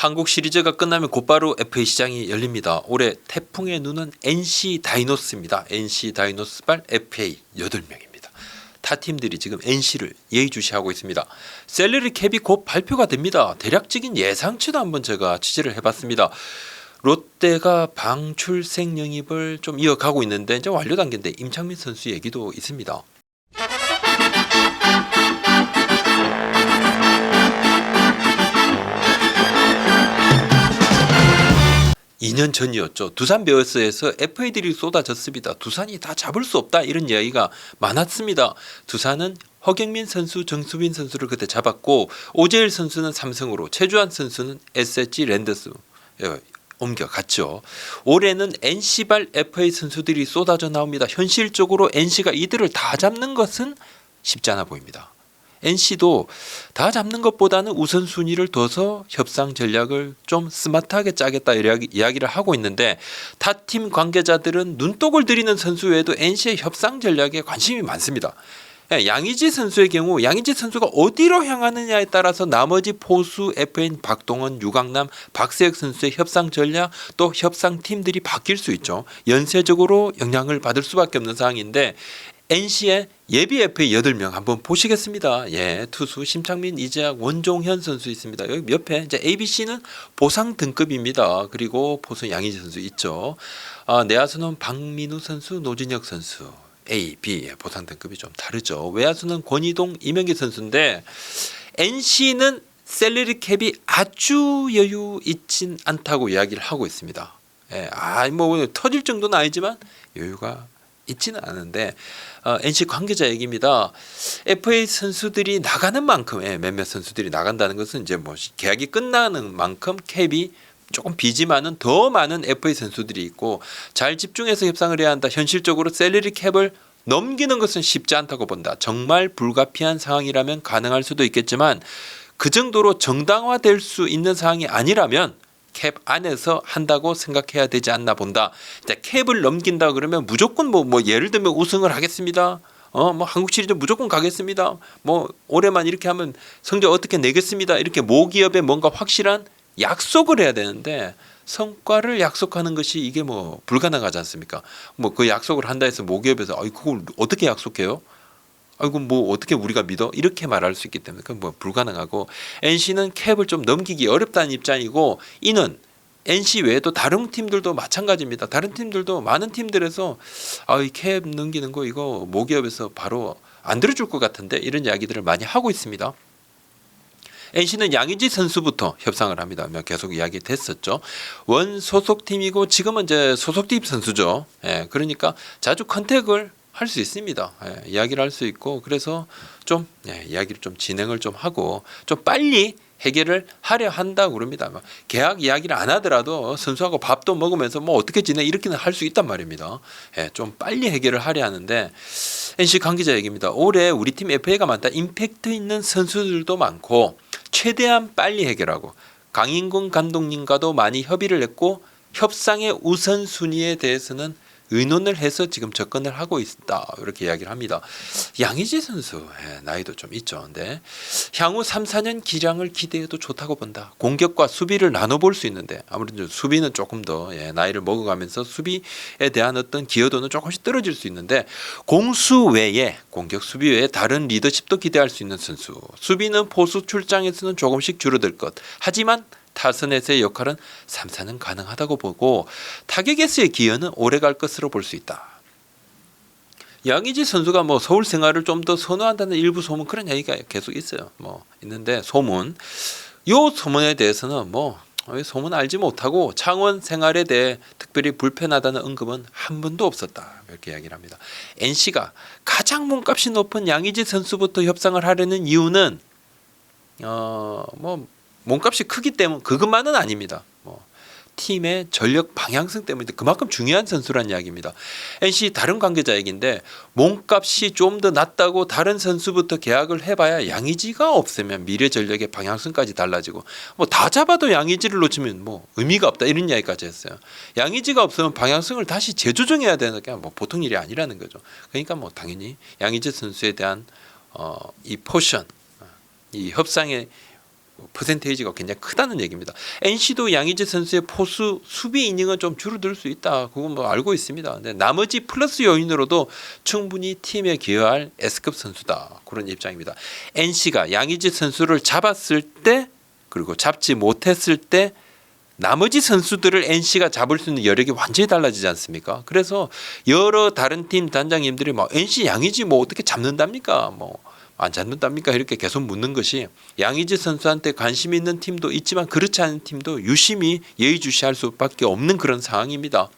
한국 시리즈가 끝나면 곧바로 FA 시장이 열립니다. 올해 태풍의 눈은 NC 다이노스입니다. NC 다이노스발 FA 8명입니다. 타 팀들이 지금 NC를 예의주시하고 있습니다. 셀러리 캡이 곧 발표가 됩니다. 대략적인 예상치도 한번 제가 취재를 해봤습니다. 롯데가 방출생 영입을 좀 이어가고 있는데 이제 완료 단계인데 임창민 선수 얘기도 있습니다. 2년 전이었죠. 두산 베어스에서 FA들이 쏟아졌습니다. 두산이 다 잡을 수 없다 이런 이야기가 많았습니다. 두산은 허경민 선수, 정수빈 선수를 그때 잡았고 오재일 선수는 삼성으로, 최주환 선수는 SSG 랜더스 옮겨갔죠. 올해는 NC발 FA 선수들이 쏟아져 나옵니다. 현실적으로 NC가 이들을 다 잡는 것은 쉽지 않아 보입니다. NC도 다 잡는 것보다는 우선순위를 둬서 협상 전략을 좀 스마트하게 짜겠다 이야기를 하고 있는데 타 팀 관계자들은 눈독을 들이는 선수 외에도 NC의 협상 전략에 관심이 많습니다. 양의지 선수의 경우 양의지 선수가 어디로 향하느냐에 따라서 나머지 포수 FN 박동원, 유강남, 박세혁 선수의 협상 전략 또 협상 팀들이 바뀔 수 있죠. 연쇄적으로 영향을 받을 수밖에 없는 상황인데 NC의 예비 FA 8명 한번 보시겠습니다. 예, 투수 심창민, 이재학, 원종현 선수 있습니다. 여기 옆에 이제 ABC는 보상 등급입니다. 그리고 포수 양의지 선수 있죠. 내야수는 박민우 선수, 노진혁 선수. A, B 보상 등급이 좀 다르죠. 외야수는 권희동, 이명기 선수인데 NC는 셀러리 캡이 아주 여유 있진 않다고 이야기를 하고 있습니다. 예, 뭐 터질 정도는 아니지만 여유가 있지는 않은데 NC 관계자 얘기입니다. FA 선수들이 나가는 만큼 몇몇 선수들이 나간다는 것은 이제 뭐 계약이 끝나는 만큼 캡이 조금 비지만은 더 많은 FA 선수들이 있고 잘 집중해서 협상을 해야 한다. 현실적으로 셀러리 캡을 넘기는 것은 쉽지 않다고 본다. 정말 불가피한 상황이라면 가능할 수도 있겠지만 그 정도로 정당화될 수 있는 상황이 아니라면 캡 안에서 한다고 생각해야 되지 않나 본다. 캡을 넘긴다 그러면 무조건 뭐 예를 들면 우승을 하겠습니다. 뭐 한국 시리즈 무조건 가겠습니다. 뭐 올해만 이렇게 하면 성적 어떻게 내겠습니다. 이렇게 모기업에 뭔가 확실한 약속을 해야 되는데 성과를 약속하는 것이 이게 뭐 불가능하지 않습니까? 뭐 그 약속을 한다 해서 모기업에서 그걸 어떻게 약속해요? 아이고 뭐 어떻게 우리가 믿어? 이렇게 말할 수 있기 때문에 그건 뭐 불가능하고 NC는 캡을 좀 넘기기 어렵다는 입장이고 이는 NC 외에도 다른 팀들도 마찬가지입니다. 다른 팀들도 많은 팀들에서 이 캡 넘기는 거 이거 모기업에서 바로 안 들어줄 것 같은데 이런 이야기들을 많이 하고 있습니다. NC는 양의지 선수부터 협상을 합니다. 계속 이야기 됐었죠. 원 소속팀이고 지금은 이제 소속팀 선수죠. 그러니까 자주 컨택을 할 수 있습니다. 이야기를 할 수 있고 그래서 좀 이야기를 좀 진행을 좀 하고 좀 빨리 해결을 하려 한다고 그럽니다. 계약 이야기를 안 하더라도 선수하고 밥도 먹으면서 뭐 어떻게 지내 이렇게는 할 수 있단 말입니다. 좀 빨리 해결을 하려 하는데 NC 관계자 얘기입니다. 올해 우리 팀 FA가 많다. 임팩트 있는 선수들도 많고 최대한 빨리 해결하고 강인군 감독님과도 많이 협의를 했고 협상의 우선순위에 대해서는 의논을 해서 지금 접근을 하고 있다. 이렇게 이야기를 합니다. 양의지 선수 나이도 좀 있죠. 근데 향후 3, 4년 기량을 기대해도 좋다고 본다. 공격과 수비를 나눠볼 수 있는데 아무래도 수비는 조금 더 나이를 먹어가면서 수비에 대한 어떤 기여도는 조금씩 떨어질 수 있는데 공수 외에 공격 수비 외에 다른 리더십도 기대할 수 있는 선수. 수비는 포수 출장에서는 조금씩 줄어들 것. 하지만 타선에서의 역할은 3, 4는 가능하다고 보고 타격에서의 기여는 오래갈 것으로 볼 수 있다. 양의지 선수가 뭐 서울 생활을 좀 더 선호한다는 일부 소문 그런 얘기가 계속 있어요. 뭐 있는데 소문. 요 소문에 대해서는 뭐 소문 알지 못하고 창원 생활에 대해 특별히 불편하다는 언급은 한 번도 없었다. 이렇게 이야기를 합니다. NC가 가장 몸값이 높은 양의지 선수부터 협상을 하려는 이유는 몸값이 크기 때문에 그것만은 아닙니다. 팀의 전력 방향성 때문에 그만큼 중요한 선수란 이야기입니다. NC 다른 관계자 얘기인데 몸값이 좀 더 낮다고 다른 선수부터 계약을 해봐야 양의지가 없으면 미래 전력의 방향성까지 달라지고 다 잡아도 양의지를 놓치면 의미가 없다 이런 이야기까지 했어요. 양의지가 없으면 방향성을 다시 재조정해야 되는 게 보통 일이 아니라는 거죠. 그러니까 당연히 양의지 선수에 대한 이 포션, 이 협상의 퍼센테이지가 굉장히 크다는 얘기입니다. NC도 양의지 선수의 포수 수비 이닝은 좀 줄어들 수 있다. 그건 뭐 알고 있습니다. 근데 나머지 플러스 요인으로도 충분히 팀에 기여할 S급 선수다. 그런 입장입니다. NC가 양의지 선수를 잡았을 때 그리고 잡지 못했을 때 나머지 선수들을 NC가 잡을 수 있는 여력이 완전히 달라지지 않습니까? 그래서 여러 다른 팀 단장님들이 NC 양의지 어떻게 잡는답니까? 안 잡는답니까? 이렇게 계속 묻는 것이 양의지 선수한테 관심 있는 팀도 있지만 그렇지 않은 팀도 유심히 예의주시할 수밖에 없는 그런 상황입니다.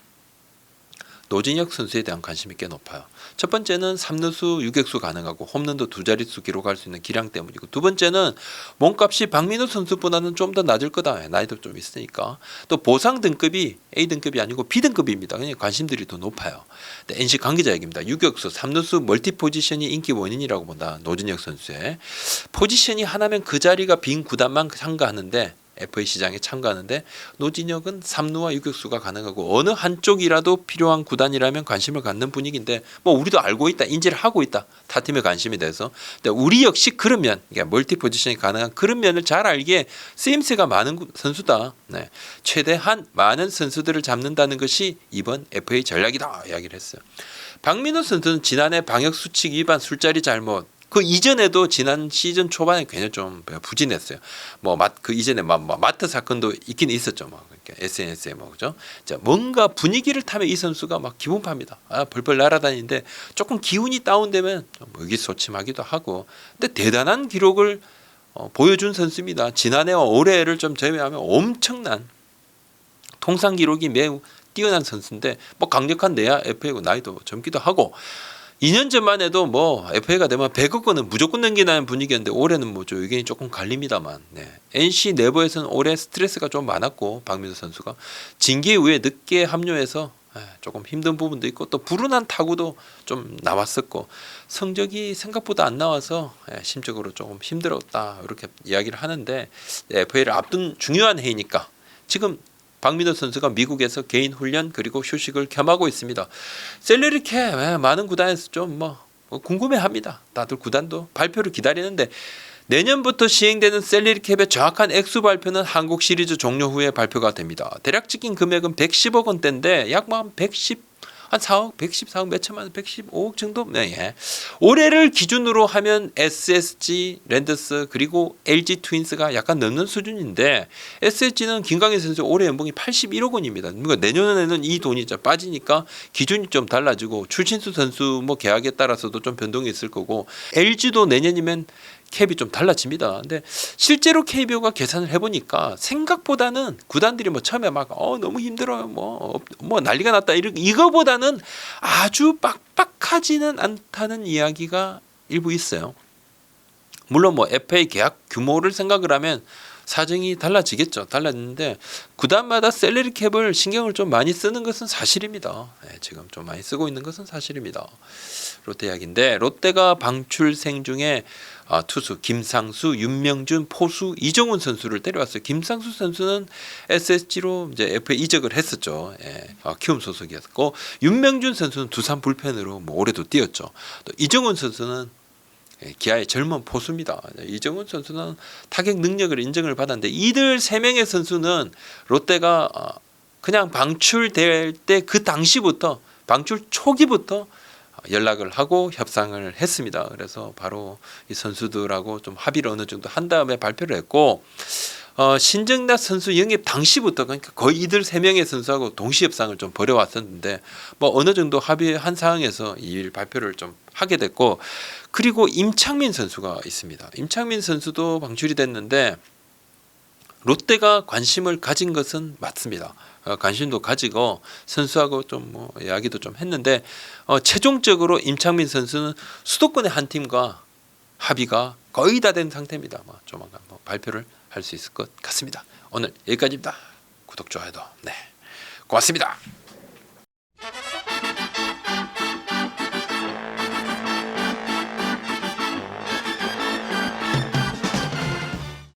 노진혁 선수에 대한 관심이 꽤 높아요. 첫 번째는 3루수 유격수 가능하고 홈런도 2자릿수 기록할 수 있는 기량 때문이고, 두 번째는 몸값이 박민호 선수보다는 좀 더 낮을 거다. 나이도 좀 있으니까. 또 보상 등급이 A등급이 아니고 B등급입니다. 그냥 관심들이 더 높아요. NC 관계자 얘기입니다. 유격수 3루수 멀티 포지션이 인기 원인이라고 본다. 노진혁 선수의 포지션이 하나면 그 자리가 빈 구단만 참가하는데, FA 시장에 참가하는데 노진혁은 3루와 유격수가 가능하고 어느 한쪽이라도 필요한 구단이라면 관심을 갖는 분위기인데, 우리도 알고 있다, 인지를 하고 있다, 타 팀의 관심에 대해서. 근데 우리 역시 그런 면, 그러니까 멀티 포지션이 가능한 그런 면을 잘 알기에 쓰임새가 많은 선수다. 네. 최대한 많은 선수들을 잡는다는 것이 이번 FA 전략이다 이야기를 했어요. 박민호 선수는 지난해 방역 수칙 위반, 술자리 잘못, 그 이전에도 지난 시즌 초반에 굉장히 좀 부진했어요. 그 이전에 마트 사건도 있긴 있었죠. SNS에 그죠? 자, 뭔가 분위기를 타면 이 선수가 기분파입니다. 벌벌 날아다니는데 조금 기운이 다운되면 좀 의기소침하기도 하고, 근데 대단한 기록을 보여준 선수입니다. 지난해와 올해를 좀 제외하면 엄청난 통산 기록이 매우 뛰어난 선수인데, 강력한 내야 FA고 나이도 젊기도 하고, 2년 전만 해도 FA가 되면 100억 원은 무조건 넘기는 분위기였는데 올해는 좀 의견이 조금 갈립니다만, NC 내부에서는 올해 스트레스가 좀 많았고, 박민호 선수가 징계 후에 늦게 합류해서 조금 힘든 부분도 있고, 또 불운한 타구도 좀 나왔었고, 성적이 생각보다 안 나와서 심적으로 조금 힘들었다 이렇게 이야기를 하는데, FA를 앞둔 중요한 해이니까 지금 박민호 선수가 미국에서 개인 훈련 그리고 휴식을 겸하고 있습니다. 셀러리 캡 많은 구단에서 좀 궁금해합니다. 다들 구단도 발표를 기다리는데, 내년부터 시행되는 셀러리 캡의 정확한 액수 발표는 한국 시리즈 종료 후에 발표가 됩니다. 대략적인 금액은 110억 원대인데 약 한 4억, 114억 몇 천만 원, 115억 정도. 네. 올해를 기준으로 하면 SSG, 랜더스 그리고 LG 트윈스가 약간 넘는 수준인데, SSG는 김광현 선수 올해 연봉이 81억 원입니다. 그러니까 내년에는 이 돈이 빠지니까 기준이 좀 달라지고, 출신수 선수 계약에 따라서도 좀 변동이 있을 거고, LG도 내년이면 캡이 좀 달라집니다. 근데 실제로 KBO가 계산을 해보니까 생각보다는 구단들이 처음에 너무 힘들어요, 난리가 났다, 이거보다는 아주 빡빡하지는 않다는 이야기가 일부 있어요. 물론 FA 계약 규모를 생각을 하면 사정이 달라지겠죠. 달라지는데 구단마다 셀러리 캡을 신경을 좀 많이 쓰는 것은 사실입니다. 지금 좀 많이 쓰고 있는 것은 사실입니다. 롯데 이야기인데, 롯데가 방출생 중에 투수 김상수, 윤명준, 포수 이정훈 선수를 데려왔어요. 김상수 선수는 SSG로 이제 FA 이적을 했었죠. 키움 소속이었고, 윤명준 선수는 두산 불펜으로 올해도 뛰었죠. 또 이정훈 선수는 기아의 젊은 포수입니다. 이정훈 선수는 타격 능력을 인정을 받았는데, 이들 3명의 선수는 롯데가 그냥 방출될 때 그 당시부터, 방출 초기부터 연락을 하고 협상을 했습니다. 그래서 바로 이 선수들하고 좀 합의를 어느 정도 한 다음에 발표를 했고, 신정đạt 선수 영입 당시부터, 그러니까 거의 이들 3명의 선수하고 동시 협상을 좀 벌여왔었는데, 어느 정도 합의한 상황에서 이 발표를 좀 하게 됐고, 그리고 임창민 선수가 있습니다. 임창민 선수도 방출이 됐는데 롯데가 관심을 가진 것은 맞습니다. 관심도 가지고 선수하고 좀 이야기도 좀 했는데, 최종적으로 임창민 선수는 수도권의 한 팀과 합의가 거의 다 된 상태입니다. 조만간 발표를 할 수 있을 것 같습니다. 오늘 여기까지입니다. 구독, 좋아요도 고맙습니다.